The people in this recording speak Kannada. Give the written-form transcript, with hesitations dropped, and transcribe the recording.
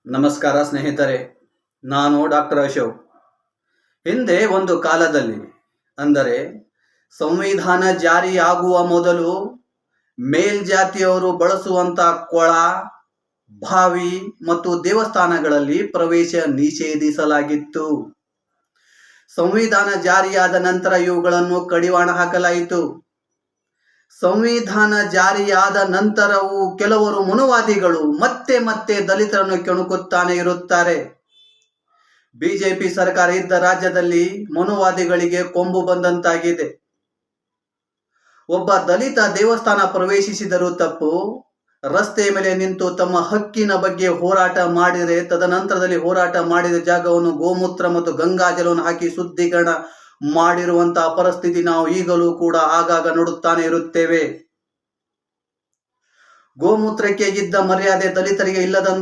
ನಮಸ್ಕಾರ ಸ್ನೇಹಿತರೆ, ನಾನು ಡಾಕ್ಟರ್ ಅಶೋಕ್. ಹಿಂದೆ ಒಂದು ಕಾಲದಲ್ಲಿ, ಅಂದರೆ ಸಂವಿಧಾನ ಜಾರಿಯಾಗುವ ಮೊದಲು ಮೇಲ್ಜಾತಿಯವರು ಬಳಸುವಂತ ಕೊಳ, ಬಾವಿ ಮತ್ತು ದೇವಸ್ಥಾನಗಳಲ್ಲಿ ಪ್ರವೇಶ ನಿಷೇಧಿಸಲಾಗಿತ್ತು. ಸಂವಿಧಾನ ಜಾರಿಯಾದ ನಂತರ ಇವುಗಳನ್ನು ಕಡಿವಾಣ ಹಾಕಲಾಯಿತು. ಸಂವಿಧಾನ ಜಾರಿಯಾದ ನಂತರವೂ ಕೆಲವರು ಮನುವಾದಿಗಳು ಮತ್ತೆ ಮತ್ತೆ ದಲಿತರನ್ನು ಕೆಣಕುತ್ತಾನೆ ಇರುತ್ತಾರೆ. ಬಿಜೆಪಿ ಸರ್ಕಾರ ಇದ್ದ ರಾಜ್ಯದಲ್ಲಿ ಮನುವಾದಿಗಳಿಗೆ ಕೊಂಬು ಬಂದಂತಾಗಿದೆ. ಒಬ್ಬ ದಲಿತ ದೇವಸ್ಥಾನ ಪ್ರವೇಶಿಸಿದರೂ ತಪ್ಪು, ರಸ್ತೆ ಮೇಲೆ ನಿಂತು ತಮ್ಮ ಹಕ್ಕಿನ ಬಗ್ಗೆ ಹೋರಾಟ ಮಾಡಿದರೆ ತದನಂತರದಲ್ಲಿ ಹೋರಾಟ ಮಾಡಿದ ಜಾಗವನ್ನು ಗೋಮೂತ್ರ ಮತ್ತು ಗಂಗಾಜಲವನ್ನು ಹಾಕಿ ಶುದ್ಧೀಕರಣ ಮಾಡಿರುವಂತಹ ಪರಿಸ್ಥಿತಿ ನಾವು ಈಗಲೂ ಕೂಡ ಆಗಾಗ ನೋಡುತ್ತಾನೆ ಇರುತ್ತೇವೆ. ಗೋಮೂತ್ರಕ್ಕೆ ಇದ್ದ ಮರ್ಯಾದೆ ದಲಿತರಿಗೆ ಇಲ್ಲದಂತ